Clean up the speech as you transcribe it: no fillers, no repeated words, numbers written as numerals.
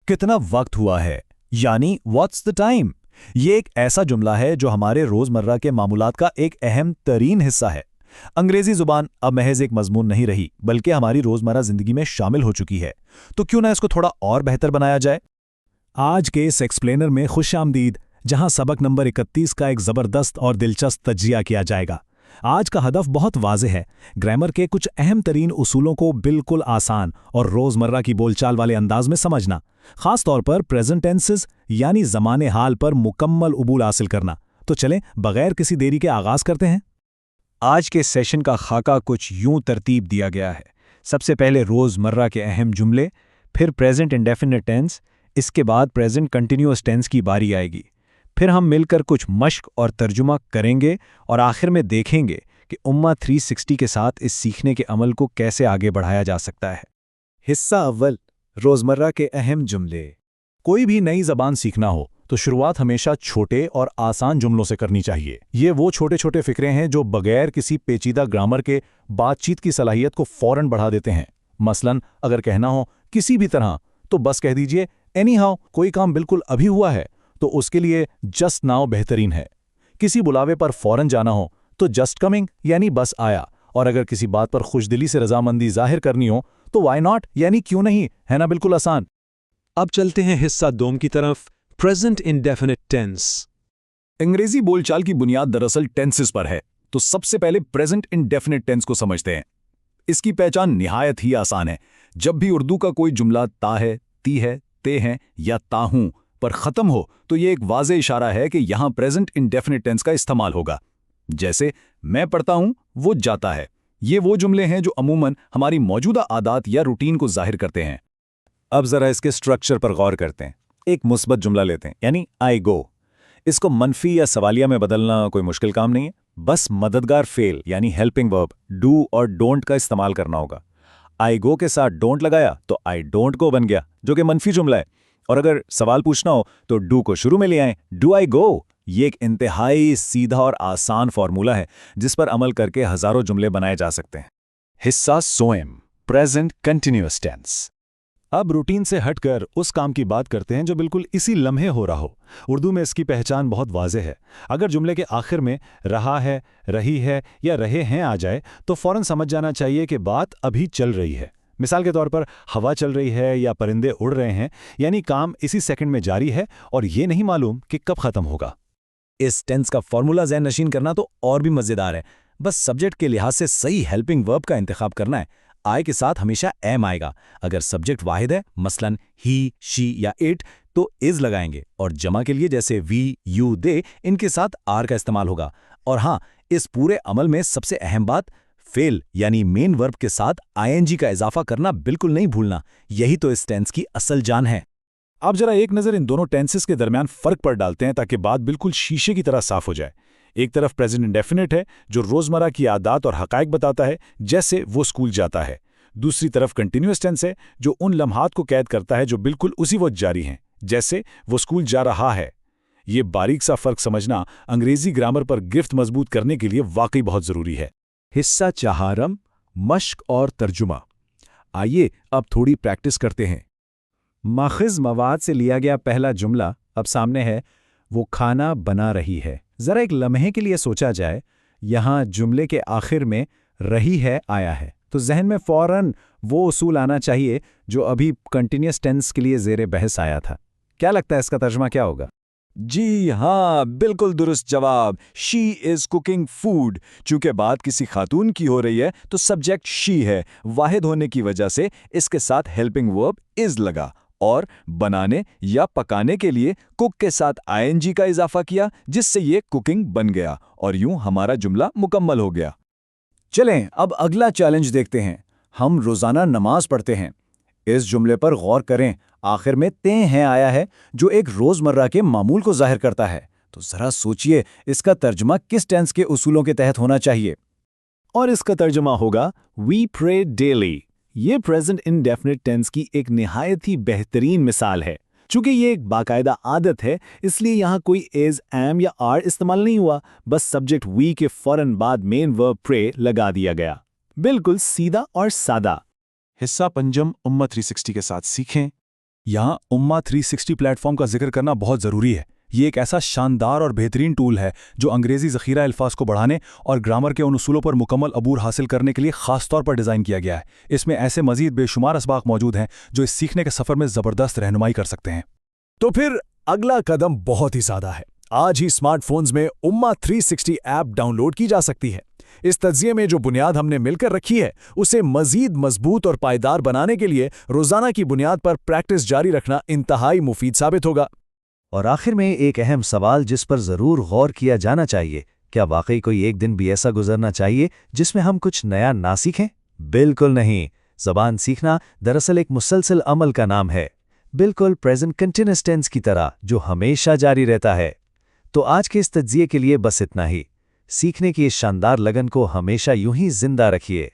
कितना वक्त हुआ है, यानी व्हाट्स द टाइम। ये एक ऐसा जुमला है जो हमारे रोजमर्रा के मामूलात का एक अहम तरीन हिस्सा है। अंग्रेजी जुबान अब महज एक मजमून नहीं रही, बल्कि हमारी रोजमर्रा जिंदगी में शामिल हो चुकी है। तो क्यों ना इसको थोड़ा और बेहतर बनाया जाए। आज के इस एक्सप्लेनर में खुश आमदीद, जहां सबक नंबर 31 का एक ज़बरदस्त और दिलचस्प तज्जिया किया जाएगा। आज का हदफ बहुत वाज़ेह है, ग्रामर के कुछ अहम तरीन उसूलों को बिल्कुल आसान और रोज़मर्रा की बोलचाल वाले अंदाज में समझना, ख़ास तौर पर प्रेजेंट टेंसेस यानी ज़माने हाल पर मुकम्मल उबूल हासिल करना। तो चलें, बगैर किसी देरी के आगाज़ करते हैं। आज के सेशन का खाका कुछ यूं तरतीब दिया गया है। सबसे पहले रोज़मर्रा के अहम जुमले, फिर प्रेजेंट इंडेफिनिट टेंस, इसके बाद प्रेजेंट कंटिन्यूअस टेंस की बारी आएगी। फिर हम मिलकर कुछ मश्क और तर्जुमा करेंगे और आखिर में देखेंगे कि उम्मा 360 के साथ इस सीखने के अमल को कैसे आगे बढ़ाया जा सकता है। हिस्सा अव्वल, रोज़मर्रा के अहम जुमले। कोई भी नई ज़बान सीखना हो तो शुरुआत हमेशा छोटे और आसान जुमलों से करनी चाहिए। ये वो छोटे छोटे फ़िक्रे हैं जो बगैर किसी पेचीदा ग्रामर के बातचीत की सलाहियत को फ़ौरन बढ़ा देते हैं। मसलन अगर कहना हो किसी भी तरह, तो बस कह दीजिए एनी हाउ। कोई काम बिल्कुल अभी हुआ है तो उसके लिए जस्ट नाउ बेहतरीन है। किसी बुलावे पर फौरन जाना हो तो जस्ट कमिंग यानी बस आया। और अगर किसी बात पर खुशदिली से रजामंदी जाहिर करनी हो तो वाई नॉट यानी क्यों नहीं, है ना, बिल्कुल आसान। अब चलते हैं हिस्सा दोम की तरफ, प्रेजेंट इंडेफिनिट टेंस। अंग्रेजी बोलचाल की बुनियाद दरअसल टेंसेस पर है, तो सबसे पहले प्रेजेंट इंडेफिनिट टेंस को समझते हैं। इसकी पहचान निहायत ही आसान है। जब भी उर्दू का कोई जुमला ता है, ती है, ते हैं या ताहूं पर ख़त्म हो तो ये एक वाज़े इशारा है कि यहां प्रेजेंट इंडेफिनिट टेंस का इस्तेमाल होगा। जैसे मैं पढ़ता हूं, वो जाता है। ये वो जुमले हैं जो अमूमन हमारी मौजूदा आदत या रूटीन को जाहिर करते हैं। अब ज़रा इसके स्ट्रक्चर पर गौर करते हैं। एक मुस्बत जुमला लेते हैं, यानी आई गो। इसको मनफी या सवालिया में बदलना कोई मुश्किल काम नहीं है। बस मददगार फेल यानी हेल्पिंग वर्ब डू और डोंट का इस्तेमाल करना होगा। आई गो के साथ डोंट लगाया तो आई डोंट गो बन गया, जो कि मनफी जुमला है। और अगर सवाल पूछना हो तो डू को शुरू में ले आएं, डू आई गो। ये एक इंतहाई सीधा और आसान फॉर्मूला है जिस पर अमल करके हजारों जुमले बनाए जा सकते हैं। हिस्सा सोएम, प्रेजेंट कंटिन्यूअस टेंस। अब रूटीन से हटकर उस काम की बात करते हैं जो बिल्कुल इसी लम्हे हो रहा हो। उर्दू में इसकी पहचान बहुत वाज़ेह है। अगर जुमले के आखिर में रहा है, रही है या रहे हैं आ जाए तो फौरन समझ जाना चाहिए कि बात अभी चल रही है। मिसाल के तौर पर हवा चल रही है या परिंदे उड़ रहे हैं, यानी काम इसी सेकंड में जारी है और ये नहीं मालूम कि कब ख़त्म होगा। इस टेंस का फॉर्मूला ज़हन नशीन करना तो और भी मज़ेदार है। बस सब्जेक्ट के लिहाज से सही हेल्पिंग वर्ब का इंतखाब करना है। आई के साथ हमेशा एम आएगा। अगर सब्जेक्ट वाहिद है, मसलन ही, शी या इट, तो इज लगाएंगे। और जमा के लिए जैसे वी, यू, दे, इनके साथ आर का इस्तेमाल होगा। और हाँ, इस पूरे अमल में सबसे अहम बात, फेल यानी मेन वर्ब के साथ आईएनजी का इजाफा करना बिल्कुल नहीं भूलना। यही तो इस टेंस की असल जान है। अब जरा एक नज़र इन दोनों टेंसेस के दरमियान फ़र्क पर डालते हैं ताकि बात बिल्कुल शीशे की तरह साफ हो जाए। एक तरफ प्रेजेंट इंडेफिनिट है जो रोज़मर्रा की आदत और हक़ाइक़ बताता है, जैसे वो स्कूल जाता है। दूसरी तरफ कंटिन्यूअस टेंस है जो उन लम्हात को कैद करता है जो बिल्कुल उसी वक्त जारी हैं, जैसे वो स्कूल जा रहा है। ये बारीक सा फ़र्क समझना अंग्रेज़ी ग्रामर पर गिरफ्त मजबूत करने के लिए वाकई बहुत ज़रूरी है। हिस्सा चहारम, मश्क और तर्जुमा। आइए अब थोड़ी प्रैक्टिस करते हैं। माखिज़ मवाद से लिया गया पहला जुमला अब सामने है, वो खाना बना रही है। ज़रा एक लम्हे के लिए सोचा जाए, यहाँ जुमले के आखिर में रही है आया है तो जहन में फ़ौरन वो उसूल आना चाहिए जो अभी कंटिन्यूअस टेंस के लिए ज़ेरे बहस आया था। क्या लगता है इसका तर्जुमा क्या होगा? जी हाँ, बिल्कुल दुरुस्त जवाब। She is cooking food. चूंकि बात किसी खातून की हो रही है तो सब्जेक्ट शी है। वाहिद होने की वजह से इसके साथ हेल्पिंग वर्ब इज़ लगा और बनाने या पकाने के लिए कुक के साथ आईएनजी का इजाफा किया, जिससे ये कुकिंग बन गया और यूं हमारा जुमला मुकम्मल हो गया। चलें अब अगला चैलेंज देखते हैं। हम रोज़ाना नमाज पढ़ते हैं। इस जुमले पर गौर करें, आखिर में ते हैं आया है जो एक रोज़मर्रा के मामूल को जाहिर करता है। तो ज़रा सोचिए इसका तर्जुमा किस टेंस के उसूलों के तहत होना चाहिए। और इसका तर्जुमा होगा वी प्रे डेली। ये प्रेजेंट इंडेफिनिट टेंस की एक निहायत ही बेहतरीन मिसाल है। चूंकि ये एक बाकायदा आदत है, इसलिए यहाँ कोई एज, एम या आर इस्तेमाल नहीं हुआ। बस सब्जेक्ट वी के फौरन बाद मेन वर्ब प्रे लगा दिया गया। बिल्कुल सीधा और सादा। हिस्सा पंजम, उम्मा 360 के साथ सीखें। यहाँ उम्मा 360 प्लेटफॉर्म का जिक्र करना बहुत ज़रूरी है। ये एक ऐसा शानदार और बेहतरीन टूल है जो अंग्रेज़ी ज़ख़ीरा अल्फाज को बढ़ाने और ग्रामर के उन उसूलों पर मुकम्मल अबूर हासिल करने के लिए ख़ास तौर पर डिज़ाइन किया गया है। इसमें ऐसे मज़ीद बेशुमार असबाक मौजूद हैं जो इस सीखने के सफ़र में ज़बरदस्त रहनुमाई कर सकते हैं। तो फिर अगला कदम बहुत ही सादा है। आज ही स्मार्टफोन्स में उम्मा 360 ऐप डाउनलोड की जा सकती है। इस तज्जिए में जो बुनियाद हमने मिलकर रखी है उसे मजीद मजबूत और पायदार बनाने के लिए रोजाना की बुनियाद पर प्रैक्टिस जारी रखना इंतहाई मुफीद साबित होगा। और आखिर में एक अहम सवाल जिस पर ज़रूर गौर किया जाना चाहिए, क्या वाकई कोई एक दिन भी ऐसा गुजरना चाहिए जिसमें हम कुछ नया ना सीखें? बिल्कुल नहीं। ज़बान सीखना दरअसल एक मुसलसल अमल का नाम है, बिल्कुल प्रेजेंट कंटिन्यूअस टेंस की तरह, जो हमेशा जारी रहता है। तो आज के इस तज्जिए के लिए बस इतना ही। सीखने की इस शानदार लगन को हमेशा यूं ही जिंदा रखिए।